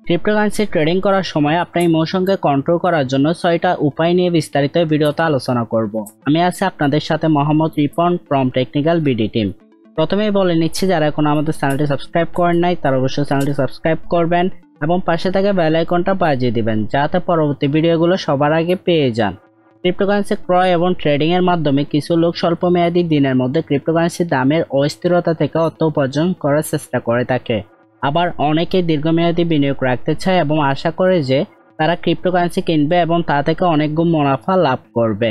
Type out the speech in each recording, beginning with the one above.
Cryptocurrency trading করার সময় আপনার ইমোশনকে কন্ট্রোল করার জন্য 6টা উপায় নিয়ে বিস্তারিত ভিডিওতে আলোচনা করব। আমি আছি আপনাদের সাথে Mohammad Ripon from technical BD team. প্রথমেই বলে নিচ্ছি, যারা এখন আমাদের চ্যানেলটি সাবস্ক্রাইব করেন নাই তারা অবশ্যই চ্যানেলটি সাবস্ক্রাইব করবেন এবং পাশে থাকা বেল আইকনটা বাজিয়ে দিবেন যাতে পরবর্তী ভিডিওগুলো সবার আগে পেয়ে যান। ক্রিপ্টোকারেন্সি ক্রয় এবং ট্রেডিং এর মাধ্যমে কিছু লোক স্বল্পমেয়াদী দিনের মধ্যে ক্রিপ্টোকারেন্সি দামের অস্থিরতা থেকে অর্থ উপার্জন করার চেষ্টা করে থাকে। আবার অনেকে দীর্ঘমেয়াদী বিনিয়োগ রাখতে চায় এবং আশা করে যে তারা ক্রিপ্টোকারেন্সি কিনবে এবং তা থেকে অনেক গুণ মুনাফা লাভ করবে।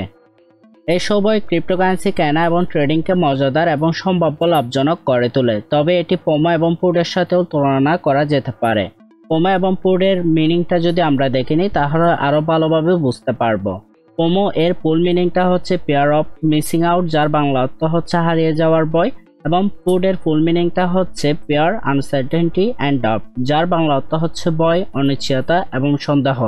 এই সবই ক্রিপ্টোকারেন্সি কেনা এবং ট্রেডিংকে মজাদার এবং সম্ভাব্য লাভজনক করে তোলে, তবে এটি পোমো এবং পুটের সাথেও তুলনা করা যেতে পারে। পোমো এবং পুটের মিনিংটা যদি আমরা দেখে নিই তাহলে আরও ভালোভাবে বুঝতে পারবো। পোমো এর ফুল মিনিংটা হচ্ছে পেয়ার অফ মিসিং আউট, যার বাংলা অর্থ হচ্ছে হারিয়ে যাওয়ার ভয়, এবং পুট এর ফুল মিনিংটা হচ্ছে পেয়ার আনসার্টেনটি অ্যান্ড ডাউট, যার বাংলা অর্থ হচ্ছে ভয়, অনিশ্চয়তা এবং সন্দেহ,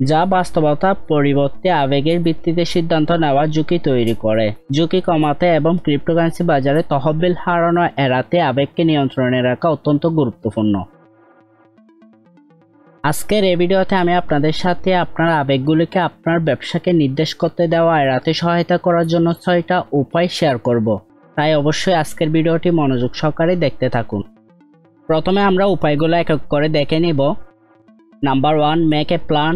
যা বাস্তবতা পরিবর্তে আবেগের ভিত্তিতে সিদ্ধান্ত নেওয়ার ঝুঁকি তৈরি করে। ঝুঁকি কমাতে এবং ক্রিপ্টোকারেন্সি বাজারে তহবিল হারানো এড়াতে আবেগকে নিয়ন্ত্রণে রাখা অত্যন্ত গুরুত্বপূর্ণ। আজকের এই ভিডিওতে আমি আপনাদের সাথে আপনার আবেগগুলিকে আপনার ব্যবসাকে নির্দেশ করতে দেওয়া এড়াতে সহায়তা করার জন্য 6টা উপায় শেয়ার করব, তাই অবশ্যই আজকের ভিডিওটি মনোযোগ সহকারে দেখতে থাকুন। প্রথমে আমরা উপায়গুলো এক এক করে দেখে নিব। Number 1, make a plan.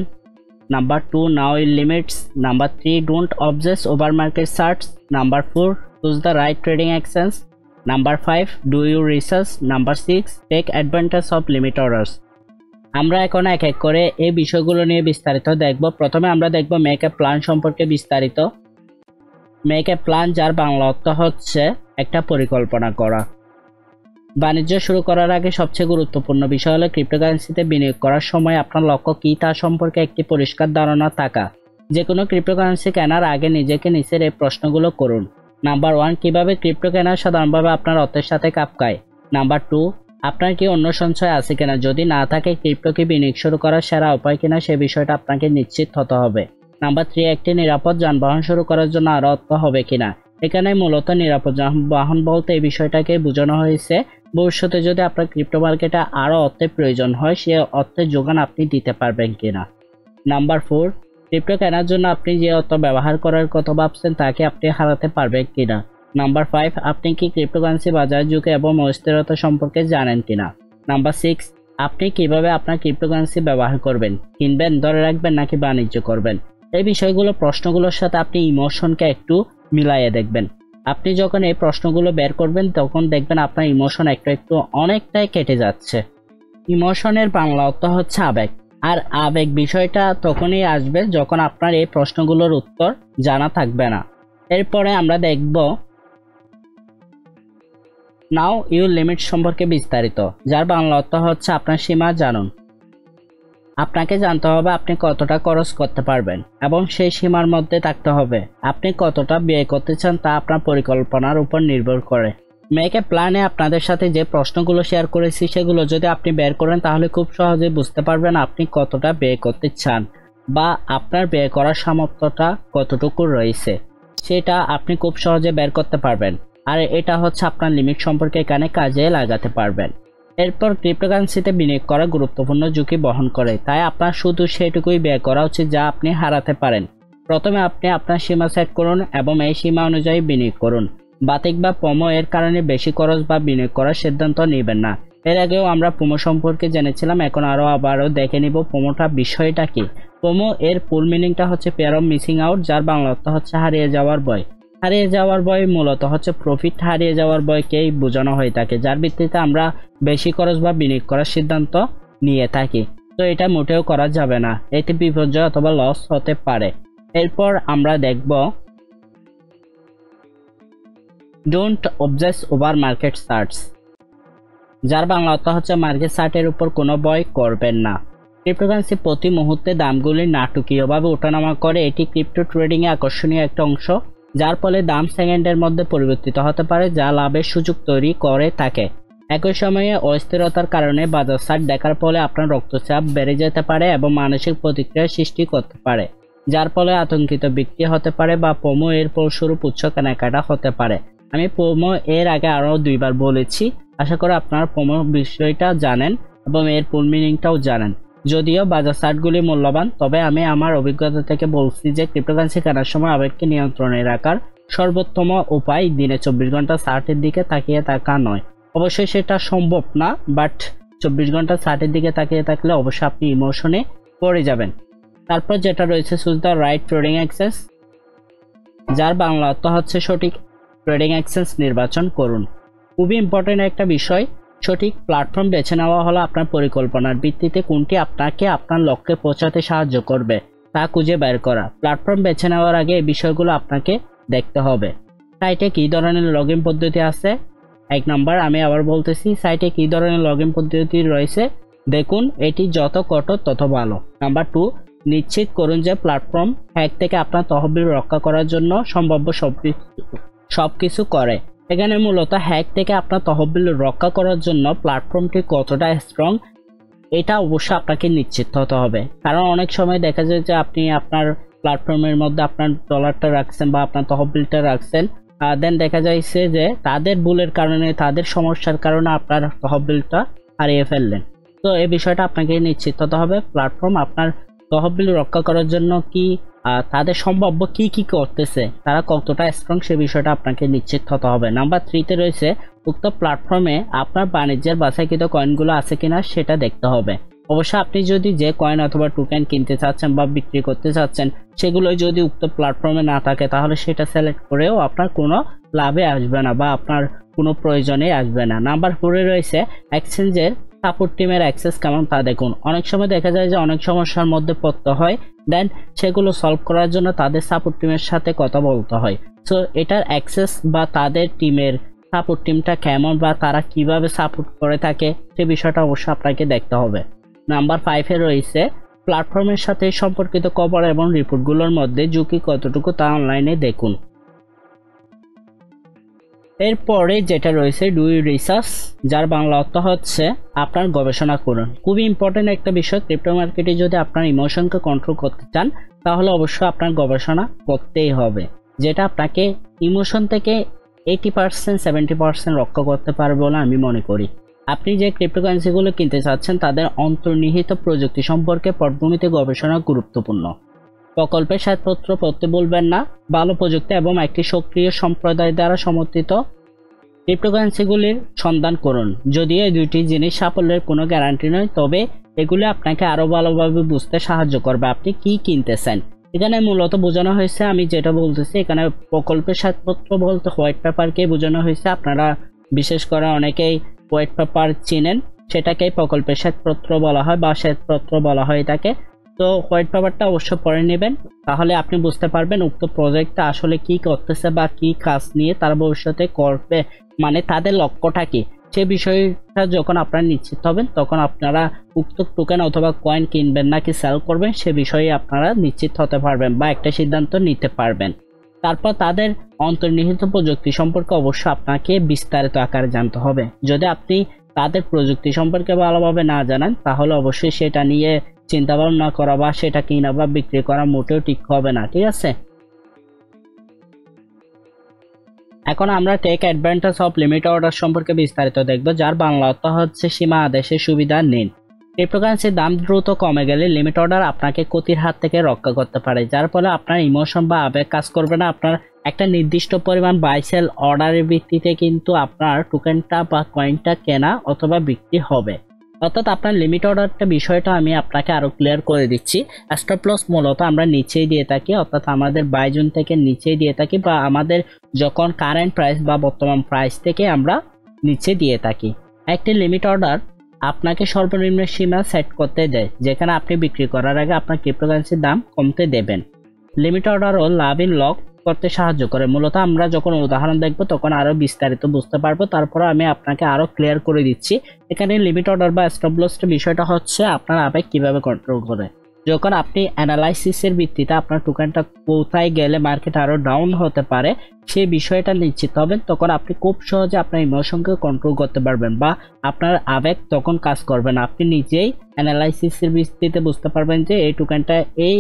Number 2, know it limits. Number 3, don't obsess over market charts. Number 4, choose the right trading actions. Number 5, do your research. Number 6, take advantage of limit orders. আমরা এখন এক এক করে এই বিষয়গুলো নিয়ে বিস্তারিত দেখব। প্রথমে আমরা দেখব মেক এ প্ল্যান সম্পর্কে বিস্তারিত। মেক এ প্ল্যান, যার বাংলা অর্থ হচ্ছে একটা পরিকল্পনা করা। বাণিজ্য শুরু করার আগে সবচেয়ে গুরুত্বপূর্ণ বিষয় হলো ক্রিপ্টোকারেন্সিতে বিনিয়োগ করার সময় আপনার লক্ষ্য কী তা সম্পর্কে একটি পরিষ্কার ধারণা থাকা। যে কোনো ক্রিপ্টোকারেন্সি কেনার আগে নিজেকে নিচের এই প্রশ্নগুলো করুন। নাম্বার 1, কিভাবে ক্রিপ্টো কেনা সাধারণভাবে আপনার অর্থের সাথে খাপ খায়। নাম্বার 2, আপনার কি অন্য সঞ্চয় আছে কিনা, যদি না থাকে ক্রিপ্টো কি বিনিয়োগ শুরু করার সেরা উপায় কিনা সে বিষয়টা আপনাকে নিশ্চিত হতে হবে। নাম্বার 3, একটি নিরাপদ যানবাহন শুরু করার জন্য আরও অর্থ হবে কিনা। এখানে মূলত নিরাপদ যানবাহন বলতে এই বিষয়টাকে বোঝানো হয়েছে ভবিষ্যতে যদি আপনার ক্রিপ্টো মার্কেটে আরও অর্থের প্রয়োজন হয় সে অর্থের যোগান আপনি দিতে পারবেন কিনা। নাম্বার 4, ক্রিপ্টো কেনার জন্য আপনি যে অর্থ ব্যবহার করার কথা ভাবছেন তাকে আপনি হারাতে পারবেন কিনা। নাম্বার 5, আপনি কি ক্রিপ্টোকারেন্সি বাজার ঝুঁকি এবং অস্থিরতা সম্পর্কে জানেন কিনা। নাম্বার 6, আপনি কিভাবে আপনার ক্রিপ্টোকারেন্সি ব্যবহার করবেন, কিনবেন, ধরে রাখবেন নাকি বাণিজ্য করবেন। এই বিষয়গুলো প্রশ্নগুলোর সাথে আপনি ইমোশনকে একটু মিলাইয়ে দেখবেন। আপনি যখন এই প্রশ্নগুলো বের করবেন তখন দেখবেন আপনার ইমোশন একটু একটু অনেকটাই কেটে যাচ্ছে। ইমোশনের বাংলা অর্থ হচ্ছে আবেগ, আর আবেগ বিষয়টা তখনই আসবে যখন আপনার এই প্রশ্নগুলোর উত্তর জানা থাকবে না। এরপরে আমরা দেখব নাও ইউর লিমিট সম্পর্কে বিস্তারিত, যার বাংলা অর্থ হচ্ছে আপনার সীমা জানুন। আপনাকে জানতে হবে আপনি কতটা খরচ করতে পারবেন এবং সেই সীমার মধ্যে থাকতে হবে। আপনি কতটা ব্যয় করতে চান তা আপনার পরিকল্পনার উপর নির্ভর করে। মেক এ প্ল্যানে আপনাদের সাথে যে প্রশ্নগুলো শেয়ার করেছি সেগুলো যদি আপনি বের করেন তাহলে খুব সহজেই বুঝতে পারবেন আপনি কতটা ব্যয় করতে চান বা আপনার ব্যয় করার সামর্থ্যটা কতটুকু রয়েছে সেটা আপনি খুব সহজে বের করতে পারবেন। আর এটা হচ্ছে আপনার লিমিট সম্পর্কে এখানে কাজে লাগাতে পারবেন। এরপর ক্রিপ্টোকারেন্সিতে বিনিয়োগ করা গুরুত্বপূর্ণ ঝুঁকি বহন করে, তাই আপনার শুধু সেটুকুই ব্যয় করা উচিত যা আপনি হারাতে পারেন। প্রথমে আপনি আপনার সীমা সেট করুন এবং এই সীমা অনুযায়ী বিনিয়োগ করুন। বাতিক বা পোমো এর কারণে বেশি খরচ বা বিনিয়োগ করার সিদ্ধান্ত নেবেন না। এর আগেও আমরা পোমো সম্পর্কে জেনেছিলাম, এখন আবারও দেখে নিব পোমোটা বিষয়টা কি। পোমো এর ফুল মিনিংটা হচ্ছে পেয়ার অফ মিসিং আউট, যার বাংলা অর্থ হচ্ছে হারিয়ে যাওয়ার ভয়। হারিয়ে যাওয়ার ভয় মূলত হচ্ছে প্রফিট হারিয়ে যাওয়ার ভয়কেই বোঝানো হয়ে থাকে, যার ভিত্তিতে আমরা বেশি খরচ বা বিনিয়োগ করার সিদ্ধান্ত নিয়ে থাকি। তো এটা মোটেও করা যাবে না, এতে বিপর্যয় অথবা লস হতে পারে। এরপর আমরা দেখব don't obsess over market charts, যার বাংলা অর্থ হচ্ছে মার্কেট চার্টের উপর কোনো ভয় করবেন না। ক্রিপ্টোকারেন্সি প্রতি মুহূর্তে দামগুলি নাটকীয়ভাবে ওঠানামা করে। এটি ক্রিপ্টো ট্রেডিংয়ে আকর্ষণীয় একটা অংশ, যার ফলে দাম সেকেন্ডের মধ্যে পরিবর্তিত হতে পারে, যা লাভের সুযোগ তৈরি করে থাকে। একই সময়ে অস্থিরতার কারণে বাজার চার্ট দেখার ফলে আপনার রক্তচাপ বেড়ে যেতে পারে এবং মানসিক প্রতিক্রিয়া সৃষ্টি করতে পারে, যার ফলে আতঙ্কিত বিক্রি হতে পারে বা পোমো এর ফলস্বরূপ উচ্চ কেনাকাটা হতে পারে। আমি পোমো এর আগে আরও 2বার বলেছি, আশা করি আপনারা পোমো বিষয়টা জানেন। এবং এর ফুল মিনিংটাও জানেন। যদিও বাজার চার্টগুলি মূল্যবান, তবে আমি আমার অভিজ্ঞতা থেকে বলছি যে ক্রিপ্টোকারেন্সি কেনার সময় আবেগকে নিয়ন্ত্রণে রাখার সর্বোত্তম উপায় দিনে 24 ঘন্টা চার্টের দিকে তাকিয়ে থাকা নয়। অবশ্যই সেটা সম্ভব না, বাট 24 ঘন্টা চার্টের দিকে তাকিয়ে থাকলে অবশ্যই আপনি ইমোশনে পড়ে যাবেন। তারপর যেটা রয়েছে choose the right trading exchange, যার বাংলা অর্থ হচ্ছে সঠিক ট্রেডিং এক্সচেঞ্জ নির্বাচন করুন। খুবই ইম্পর্টেন্ট একটা বিষয়, সঠিক প্ল্যাটফর্ম বেছে নেওয়া হলো আপনার পরিকল্পনার ভিত্তিতে কোনটি আপনাকে আপনার লক্ষ্যে পৌঁছাতে সাহায্য করবে তা খুঁজে বের করা। প্ল্যাটফর্ম বেছে নেওয়ার আগে এই বিষয়গুলো আপনাকে দেখতে হবে। সাইটে কী ধরনের লগ ইন পদ্ধতি আছে, 1 নাম্বার আমি আবার বলতেছি, সাইটে কী ধরনের লগ ইন পদ্ধতি রয়েছে দেখুন, এটি যত কঠোর তত ভালো। নাম্বার 2, নিশ্চিত করুন যে প্ল্যাটফর্ম হ্যাক থেকে আপনার তহবিল রক্ষা করার জন্য সম্ভাব্য সবকিছু করে। এখানে মূলত হ্যাক থেকে আপনার তহবিল রক্ষা করার জন্য প্ল্যাটফর্মটি কতটা স্ট্রং এটা অবশ্যই আপনাকে নিশ্চিত হতে হবে। কারণ অনেক সময় দেখা যায় যে আপনি আপনার প্ল্যাটফর্মের মধ্যে আপনার ডলারটা রাখছেন বা আপনার তহবিলটা রাখছেন, দেন দেখা যাচ্ছে যে তাদের ভুলের কারণে, তাদের সমস্যার কারণে আপনার তহবিলটা হারিয়ে ফেললেন। তো এই বিষয়টা আপনাকে নিশ্চিত হতে হবে প্ল্যাটফর্ম আপনার তহবিল রক্ষা করার জন্য কি তাদের সম্ভাব্য কি করতেছে, তারা কতটা স্ট্রং সে বিষয়টা আপনাকে নিশ্চিত হতে হবে। নাম্বার 3তে রয়েছে উক্ত প্ল্যাটফর্মে আপনার বাণিজ্যের বাছাইকৃত কয়েনগুলো আছে কিনা সেটা দেখতে হবে। অবশ্যই আপনি যদি যে কয়েন অথবা টোকেন কিনতে চাচ্ছেন বা বিক্রি করতে চাচ্ছেন সেগুলো যদি উক্ত প্ল্যাটফর্মে না থাকে তাহলে সেটা সিলেক্ট করেও আপনার কোনো লাভে আসবে না বা আপনার কোনো প্রয়োজনে আসবে না। নাম্বার 4এ রয়েছে এক্সচেঞ্জের সাপোর্ট টিমের অ্যাক্সেস কেমন তা দেখুন। অনেক সময় দেখা যায় যে অনেক সমস্যার মধ্যে পড়তে হয়, দেন সেগুলো সলভ করার জন্য তাদের সাপোর্ট টিমের সাথে কথা বলতে হয়। সো এটার অ্যাক্সেস বা তাদের টিমের সাপোর্ট টিমটা কেমন বা তারা কিভাবে সাপোর্ট করে থাকে সে বিষয়টা অবশ্যই আপনাকে দেখতে হবে। নাম্বার 5এ রয়েছে প্ল্যাটফর্মের সাথে সম্পর্কিত খবর এবং রিপোর্টগুলোর মধ্যে ঝুঁকি কতটুকু তা অনলাইনে দেখুন। এরপরে যেটা রয়েছে ডু রিসার্চ, যার বাংলা অর্থ হচ্ছে আপনার গবেষণা করুন। খুবই ইম্পর্টেন্ট একটা বিষয়, ক্রিপ্টো মার্কেটে যদি আপনার ইমোশনকে কন্ট্রোল করতে চান তাহলে অবশ্যই আপনার গবেষণা করতেই হবে, যেটা আপনাকে ইমোশন থেকে 80% 70% রক্ষা করতে পারবে বলে আমি মনে করি। আপনি যে ক্রিপ্টোকারেন্সিগুলো কিনতে চাচ্ছেন তাদের অন্তর্নিহিত প্রযুক্তি সম্পর্কে পটভূমিতে গবেষণা গুরুত্বপূর্ণ। প্রকল্পের সাতপত্র পড়তে বলবেন না। ভালো প্রযুক্তি এবং একটি সক্রিয় সম্প্রদায় দ্বারা সমর্থিত ক্রিপ্টোকারেন্সিগুলির সন্ধান করুন। যদিও এই দুইটি জিনিস সাফল্যের কোনো গ্যারান্টি নয়, তবে এগুলি আপনাকে আরও ভালোভাবে বুঝতে সাহায্য করবে আপনি কি কিনতেছেন। এখানে মূলত বোঝানো হয়েছে, আমি যেটা বলতেছি এখানে প্রকল্পের সাতপত্র বলতে হোয়াইট পেপারকে বোঝানো হয়েছে। আপনারা বিশেষ করে অনেকেই হোয়াইট পেপার চিনেন, সেটাকেই প্রকল্পের শ্বেতপত্র বলা হয় বা শ্বেতপত্র বলা হয়ে থাকে। তো হোয়াইট পেপারটা অবশ্য পড়ে নেবেন, তাহলে আপনি বুঝতে পারবেন উক্ত প্রজেক্টটা আসলে কি করতেছে বা কি কাজ নিয়ে তারা ভবিষ্যতে করবে, মানে তাদের লক্ষ্যটা কি। সে বিষয়টা যখন আপনারা নিশ্চিত হবেন তখন আপনারা উক্ত টোকেন অথবা কয়েন কিনবেন নাকি সেল করবেন সে বিষয়ে আপনারা নিশ্চিত হতে পারবেন বা একটা সিদ্ধান্ত নিতে পারবেন। তারপর তাদের অন্তর্নিহিত প্রযুক্তি সম্পর্কে অবশ্যই আপনাকে বিস্তারিত আকারে জানতে হবে। যদি আপনি তাদের প্রযুক্তি সম্পর্কে ভালোভাবে না জানেন তাহলে অবশ্যই সেটা নিয়ে চিন্তা ভাবনা করা বা সেটা কিনা বা বিক্রি করা মোটেও ঠিক হবে না, ঠিক আছে। এখন আমরা take advantage of limit order সম্পর্কে বিস্তারিত দেখব, যার বাংলা অর্থ হচ্ছে সীমা আদেশের সুবিধা নিন। ক্রিপ্টোকারেন্সির দাম দ্রুত কমে গেলে লিমিট অর্ডার আপনাকে ক্ষতির হাত থেকে রক্ষা করতে পারে, যার ফলে আপনার ইমোশন বা আবেগ কাজ করবে না। আপনার একটা নির্দিষ্ট পরিমাণ বাই সেল অর্ডারের ভিত্তিতে কিন্তু আপনার টোকেনটা বা কয়েনটা কেনা অথবা বিক্রি হবে। অর্থাৎ আপনার লিমিট অর্ডারটা বিষয়টা আমি আপনাকে আরো ক্লিয়ার করে দিচ্ছি। স্টপ লস মূলত আমরা নিচেই দিয়ে থাকি, অর্থাৎ আমাদের বাই জোন থেকে নিচেই দিয়ে থাকি বা আমাদের যখন কারেন্ট প্রাইস বা বর্তমান প্রাইস থেকে আমরা নিচে দিয়ে থাকি। একটি লিমিট অর্ডার আপনাকে সর্বনিম্ন সীমা সেট করতে দেয়, যেখানে আপনি বিক্রি করার আগে আপনার ক্রিপ্টোকারেন্সির দাম কমতে দেবেন। লিমিট অর্ডার ও লাভ ইন লক করতে সাহায্য করে। মূলত আমরা যখন উদাহরণ দেখব তখন আরো বিস্তারিত বুঝতে পারবো, তারপরে আমি আপনাকে আরো ক্লিয়ার করে দিচ্ছি। এখানে লিমিট অর্ডার বা স্টপ লস বিষয়টা হচ্ছে আপনার আবেগ কিভাবে কন্ট্রোল করে। যখন আপনি অ্যানালাইসিসের ভিত্তিতে আপনার টোকেনটা কোথায় গেলে মার্কেট আরো ডাউন হতে পারে সেই বিষয়টা নিশ্চিত হবেন, তখন আপনি খুব সহজে আপনার ইমোশনকে কন্ট্রোল করতে পারবেন বা আপনার আবেগ তখন কাজ করবে না। আপনি নিজেই অ্যানালাইসিসের ভিত্তিতে বুঝতে পারবেন যে এই টোকেনটা এই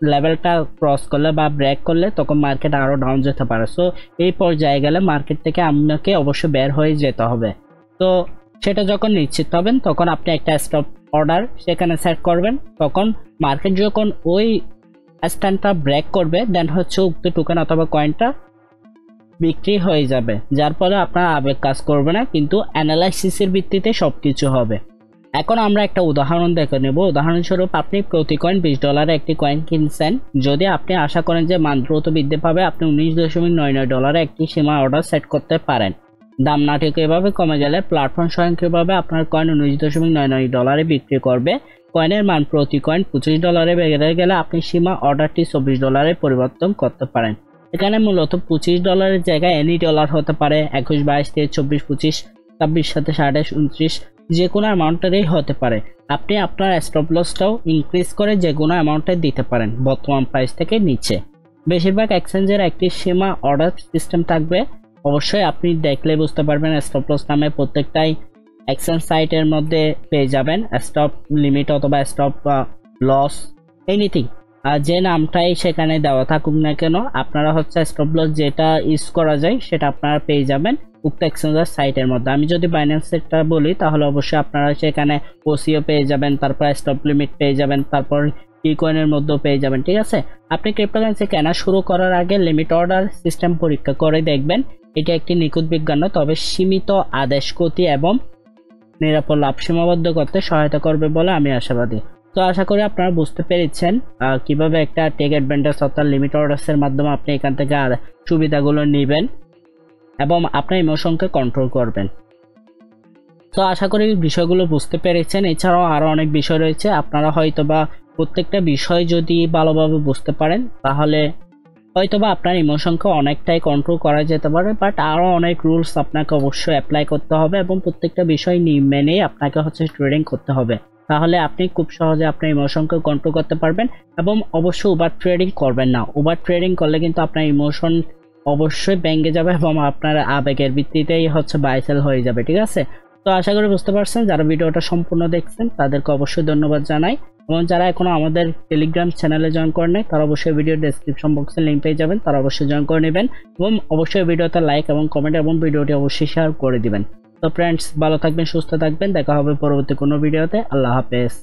লেভেলটা ক্রস করলে বা ব্রেক করলে তখন মার্কেট আরো ডাউন যেতে পারে। সো এই পর্যায়ে গেলে মার্কেট থেকে আপনাকে অবশ্যই বের হয়ে যেতে হবে। তো সেটা যখন নিশ্চিত হবেন তখন আপনি একটা স্টপ অর্ডার সেখানে সেট করবেন। তখন মার্কেট যখন ওই স্ট্যান্ডটা ব্রেক করবে দেন হচ্ছে উক্ত টোকেন অথবা কয়েনটা বিক্রি হয়ে যাবে, যার ফলে আপনার আবেগ কাজ করবে না, কিন্তু অ্যানালাইসিসের ভিত্তিতে সবকিছু হবে। এখন আমরা একটা উদাহরণ দেখে নেব। উদাহরণস্বরূপ আপনি প্রতি কয়েন $20 একটি কয়েন কিনছেন। যদি আপনি আশা করেন যে মান দ্রুত বৃদ্ধি পাবে, আপনি $19.99 একটি সীমা অর্ডার সেট করতে পারেন। দাম নাটকীয়ভাবে কমে গেলে প্ল্যাটফর্ম স্বয়ংক্রিয়ভাবে আপনার কয়েন $19.99 বিক্রি করবে। কয়েনের মান প্রতি কয়েন $25 বেড়ে গেলে আপনি সীমা অর্ডারটি $24 পরিবর্তন করতে পারেন। এখানে মূলত $25 জায়গায় এনি ডলার হতে পারে, 21, 22, 23, 24, 25, 26, 27, 28, 29 যে কোনো অ্যামাউন্টেরই হতে পারে। আপনি আপনার স্টপ লসটাও ইনক্রিজ করে যে কোনো অ্যামাউন্টে দিতে পারেন বর্তমান প্রাইস থেকে নিচে। বেশিরভাগ এক্সচেঞ্জের একটি সীমা অর্ডার সিস্টেম থাকবে, অবশ্যই আপনি দেখলে বুঝতে পারবেন। স্টপ লস নামে প্রত্যেকটাই এক্সচেঞ্জ সাইটের মধ্যে পেয়ে যাবেন, স্টপ লিমিট অথবা স্টপ লস এনিথিং যে নামটাই সেখানে দেওয়া থাকুক না কেন, আপনারা হচ্ছে স্টপ লস যেটা ইউজ করা যায় সেটা আপনারা পেয়ে যাবেন উক্ত এক্সচেঞ্জের সাইটের মধ্যে। আমি যদি বাইন্যান্সেরটা বলি তাহলে অবশ্যই আপনারা সেখানে ওসিও পেয়ে যাবেন, তারপর স্টপ লিমিট পেয়ে যাবেন, তারপর কি কয়েনের মধ্যেও পেয়ে যাবেন। ঠিক আছে, আপনি ক্রিপ্টোকারেন্সি কেনা শুরু করার আগে লিমিট অর্ডার সিস্টেম পরীক্ষা করে দেখবেন। এটি একটি নিখুঁত বিজ্ঞান, তবে সীমিত আদেশ গতি এবং নিরাপদ লাভ সীমাবদ্ধ করতে সহায়তা করবে বলে আমি আশাবাদী। তো আশা করি আপনারা বুঝতে পেরেছেন কিভাবে একটা টেক অ্যাডভান্টেজ অর্থাৎ লিমিট অর্ডার্সের মাধ্যমে আপনি এখান থেকে সুবিধাগুলো নেবেন এবং আপনার ইমোশনকে কন্ট্রোল করবেন। তো আশা করি বিষয়গুলো বুঝতে পেরেছেন। এছাড়াও আরও অনেক বিষয় রয়েছে, আপনারা হয়তোবা প্রত্যেকটা বিষয় যদি ভালোভাবে বুঝতে পারেন তাহলে হয়তোবা আপনার ইমোশনকে অনেকটাই কন্ট্রোল করা যেতে পারে। বাট আরও অনেক রুলস আপনাকে অবশ্যই অ্যাপ্লাই করতে হবে এবং প্রত্যেকটা বিষয় মেনেই আপনাকে হচ্ছে ট্রেডিং করতে হবে, তাহলে আপনি খুব সহজে আপনার ইমোশনকে কন্ট্রোল করতে পারবেন। এবং অবশ্যই ওভার ট্রেডিং করবেন না। ওভার ট্রেডিং করলে কিন্তু আপনার ইমোশন অবশ্যই ভেঙে যাবে এবং আপনার আবেগের ভিত্তিতেই হচ্ছে বাই সেল হয়ে যাবে। ঠিক আছে, তো আশা করি বুঝতে পারছেন। যারা ভিডিওটা সম্পূর্ণ দেখছেন তাদেরকে অবশ্যই ধন্যবাদ জানাই, এবং যারা এখনো আমাদের টেলিগ্রাম চ্যানেলে জয়েন করে নেই তারা অবশ্যই ভিডিও ডেসক্রিপশন বক্সে লিঙ্ক পেয়ে যাবেন, তারা অবশ্যই জয়েন করে নেবেন এবং অবশ্যই ভিডিওতে লাইক এবং কমেন্ট এবং ভিডিওটি অবশ্যই শেয়ার করে দিবেন। তো ফ্রেন্ডস, ভালো থাকবেন, সুস্থ থাকবেন, দেখা হবে পরবর্তী কোনো ভিডিওতে। আল্লাহ হাফেজ।